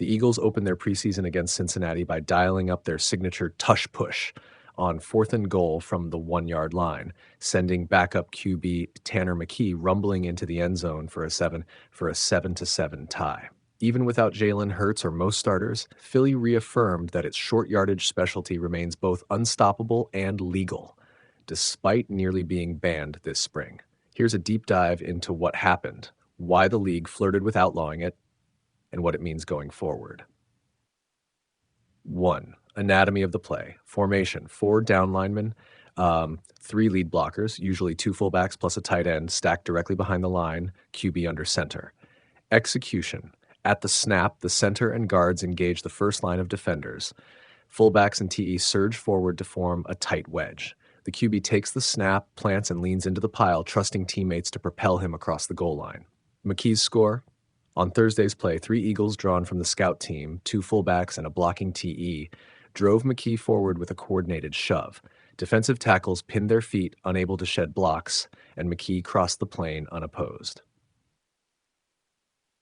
The Eagles opened their preseason against Cincinnati by dialing up their signature Tush push on 4th and goal from the 1-yard line, sending backup QB Tanner McKee rumbling into the end zone for a 7-7 tie. Even without Jalen Hurts or most starters, Philly reaffirmed that its short yardage specialty remains both unstoppable and legal, despite nearly being banned this spring. Here's a deep dive into what happened, why the league flirted with outlawing it, and what it means going forward. 1. Anatomy of the play. Formation: 4 down linemen, 3 lead blockers, usually 2 fullbacks plus a tight end stacked directly behind the line, QB under center. Execution: at the snap, the center and guards engage the first line of defenders. Fullbacks and TE surge forward to form a tight wedge. The QB takes the snap, plants, and leans into the pile, trusting teammates to propel him across the goal line. McKee's score: on Thursday's play, 3 Eagles drawn from the scout team, 2 fullbacks, and a blocking TE drove McKee forward with a coordinated shove. Defensive tackles pinned their feet, unable to shed blocks, and McKee crossed the plane unopposed.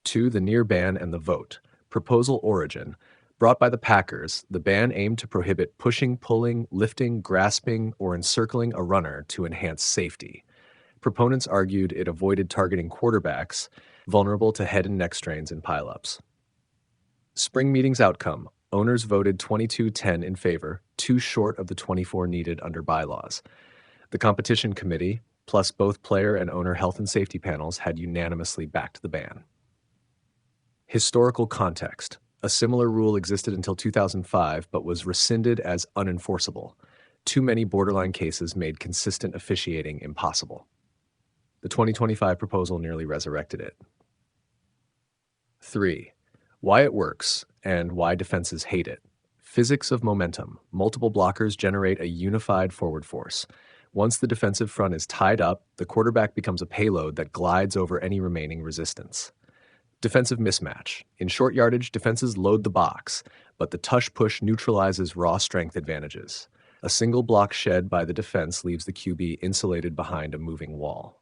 2. The near ban and the vote. Proposal origin. Brought by the Packers, the ban aimed to prohibit pushing, pulling, lifting, grasping, or encircling a runner to enhance safety. Proponents argued it avoided targeting quarterbacks vulnerable to head and neck strains and pileups. Spring meeting's outcome: owners voted 22-10 in favor, 2 short of the 24 needed under bylaws. The competition committee, plus both player and owner health and safety panels, had unanimously backed the ban. Historical context. A similar rule existed until 2005 but was rescinded as unenforceable. Too many borderline cases made consistent officiating impossible. The 2025 proposal nearly resurrected it. 3. Why it works and why defenses hate it. Physics of momentum. Multiple blockers generate a unified forward force. Once the defensive front is tied up, the quarterback becomes a payload that glides over any remaining resistance. Defensive mismatch. In short yardage, defenses load the box, but the tush push neutralizes raw strength advantages. A single block shed by the defense leaves the QB insulated behind a moving wall.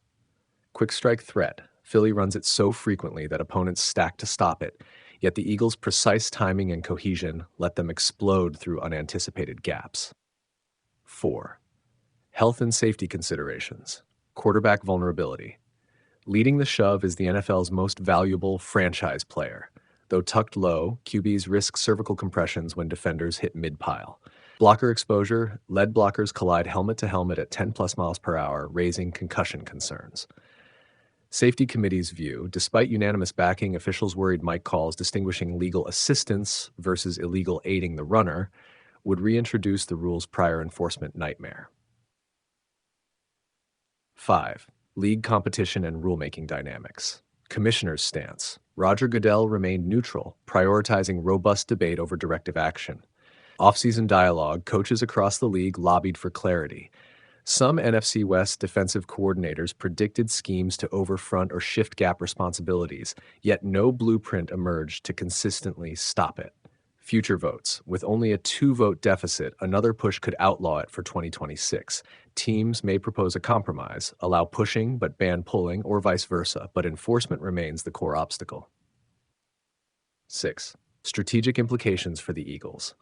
Quick strike threat. Philly runs it so frequently that opponents stack to stop it, yet the Eagles' precise timing and cohesion let them explode through unanticipated gaps. 4. Health and safety considerations. Quarterback vulnerability. Leading the shove is the NFL's most valuable franchise player. Though tucked low, QBs risk cervical compressions when defenders hit mid-pile. Blocker exposure: lead blockers collide helmet to helmet at 10+ miles per hour, raising concussion concerns. Safety committee's view: despite unanimous backing, officials worried Mike calls distinguishing legal assistance versus illegal aiding the runner would reintroduce the rule's prior enforcement nightmare. 5. League competition and rulemaking dynamics. Commissioner's stance. Roger Goodell remained neutral, prioritizing robust debate over directive action. Offseason dialogue: coaches across the league lobbied for clarity. Some NFC West defensive coordinators predicted schemes to overfront or shift gap responsibilities, yet no blueprint emerged to consistently stop it. Future votes. With only a 2-vote deficit, another push could outlaw it for 2026. Teams may propose a compromise, allow pushing but ban pulling, or vice versa, but enforcement remains the core obstacle. 6. Strategic implications for the Eagles.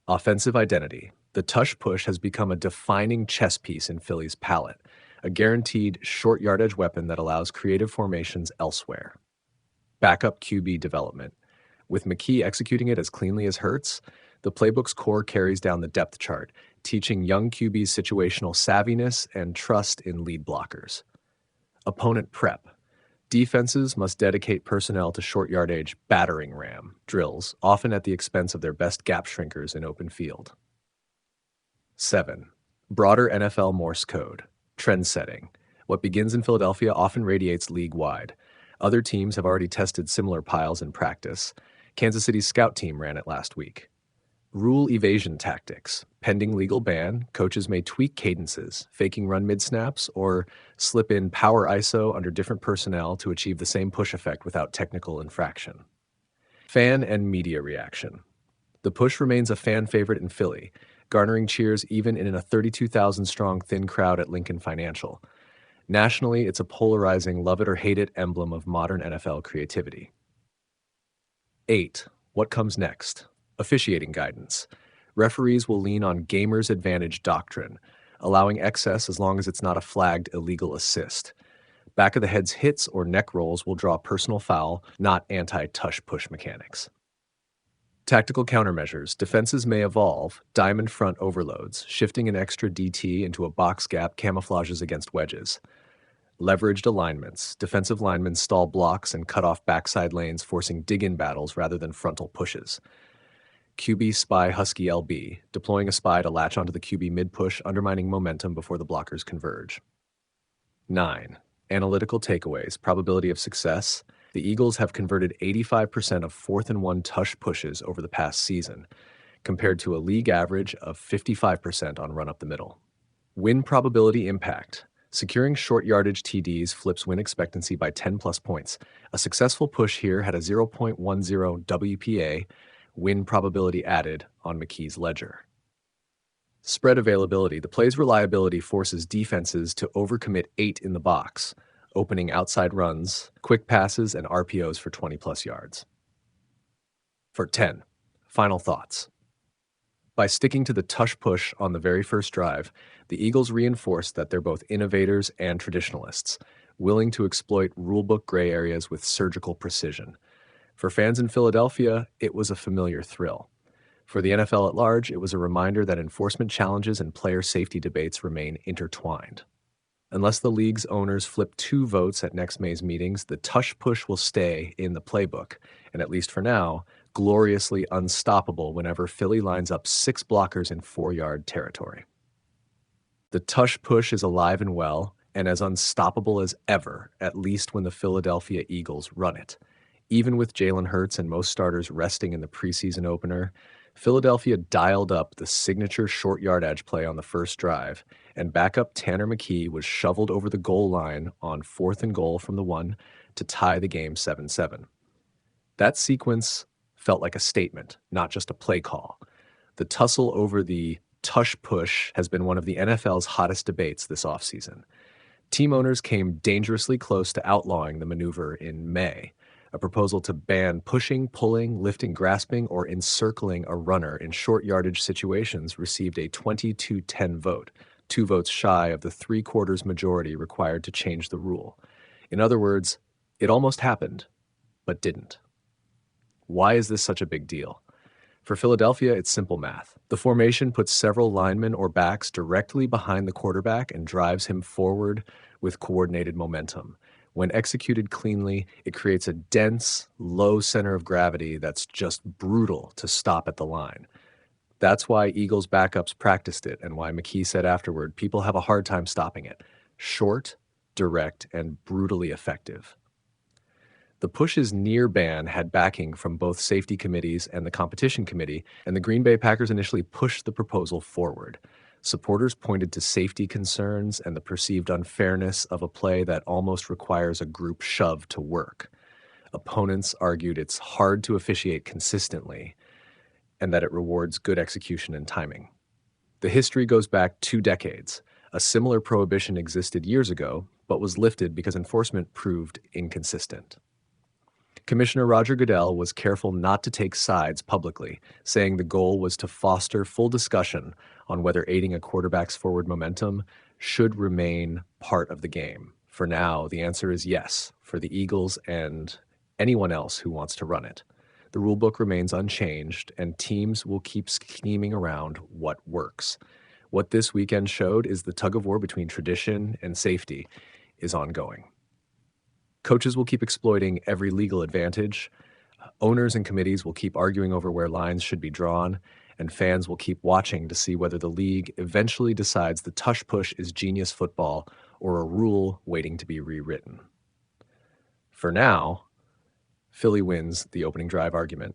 Offensive identity. The tush push has become a defining chess piece in Philly's palette, a guaranteed short yardage weapon that allows creative formations elsewhere. Backup QB development. With McKee executing it as cleanly as Hurts, the playbook's core carries down the depth chart, teaching young QBs situational savviness and trust in lead blockers. Opponent prep. Defenses must dedicate personnel to short yardage battering ram drills, often at the expense of their best gap shrinkers in open field. 7. Broader NFL Morse code. Trend setting. What begins in Philadelphia often radiates league-wide. Other teams have already tested similar piles in practice. Kansas City's scout team ran it last week. Rule evasion tactics. Pending legal ban, coaches may tweak cadences, faking run mid-snaps, or slip in power ISO under different personnel to achieve the same push effect without technical infraction. Fan and media reaction. The push remains a fan favorite in Philly, garnering cheers even in a 32,000-strong thin crowd at Lincoln Financial. Nationally, it's a polarizing love-it-or-hate-it emblem of modern NFL creativity. 8. What comes next? Officiating guidance. Referees will lean on gamer's advantage doctrine, allowing excess as long as it's not a flagged illegal assist. Back of the head's hits or neck rolls will draw personal foul, not anti-tush push mechanics. Tactical countermeasures. Defenses may evolve. Diamond front overloads. Shifting an extra DT into a box gap camouflages against wedges. Leveraged alignments. Defensive linemen stall blocks and cut off backside lanes, forcing dig-in battles rather than frontal pushes. QB spy husky LB. Deploying a spy to latch onto the QB mid-push, undermining momentum before the blockers converge. 9. Analytical takeaways. Probability of success. The Eagles have converted 85% of 4th and 1 tush pushes over the past season, compared to a league average of 55% on run up the middle. Win probability impact. Securing short yardage TDs flips win expectancy by 10 plus points. A successful push here had a 0.10 WPA, win probability added, on McKee's ledger. Spread availability. The play's reliability forces defenses to overcommit 8 in the box, opening outside runs, quick passes, and RPOs for 20-plus yards. For 10, final thoughts. By sticking to the tush push on the very first drive, the Eagles reinforced that they're both innovators and traditionalists, willing to exploit rulebook gray areas with surgical precision. For fans in Philadelphia, it was a familiar thrill. For the NFL at large, it was a reminder that enforcement challenges and player safety debates remain intertwined. Unless the league's owners flip 2 votes at next May's meetings, the tush push will stay in the playbook, and at least for now, gloriously unstoppable whenever Philly lines up 6 blockers in 4-yard territory. The tush push is alive and well, and as unstoppable as ever, at least when the Philadelphia Eagles run it. Even with Jalen Hurts and most starters resting in the preseason opener, Philadelphia dialed up the signature short yardage play on the first drive, and backup Tanner McKee was shoveled over the goal line on 4th and goal from the 1 to tie the game 7-7. That sequence felt like a statement, not just a play call. The tussle over the tush push has been one of the NFL's hottest debates this offseason. Team owners came dangerously close to outlawing the maneuver in May. A proposal to ban pushing, pulling, lifting, grasping, or encircling a runner in short yardage situations received a 20-10 vote, 2 votes shy of the 3/4 majority required to change the rule. In other words, it almost happened, but didn't. Why is this such a big deal? For Philadelphia, it's simple math. The formation puts several linemen or backs directly behind the quarterback and drives him forward with coordinated momentum. When executed cleanly, it creates a dense, low center of gravity that's just brutal to stop at the line. That's why Eagles backups practiced it and why McKee said afterward, people have a hard time stopping it. Short, direct, and brutally effective. The push's near ban had backing from both safety committees and the competition committee, and the Green Bay Packers initially pushed the proposal forward. Supporters pointed to safety concerns and the perceived unfairness of a play that almost requires a group shove to work. Opponents argued it's hard to officiate consistently and that it rewards good execution and timing. The history goes back 2 decades. A similar prohibition existed years ago, but was lifted because enforcement proved inconsistent. Commissioner Roger Goodell was careful not to take sides publicly, saying the goal was to foster full discussion on whether aiding a quarterback's forward momentum should remain part of the game. For now, the answer is yes, for the Eagles and anyone else who wants to run it. The rulebook remains unchanged, and teams will keep scheming around what works. What this weekend showed is the tug-of-war between tradition and safety is ongoing. Coaches will keep exploiting every legal advantage. Owners and committees will keep arguing over where lines should be drawn, and fans will keep watching to see whether the league eventually decides the tush push is genius football or a rule waiting to be rewritten. For now, Philly wins the opening drive argument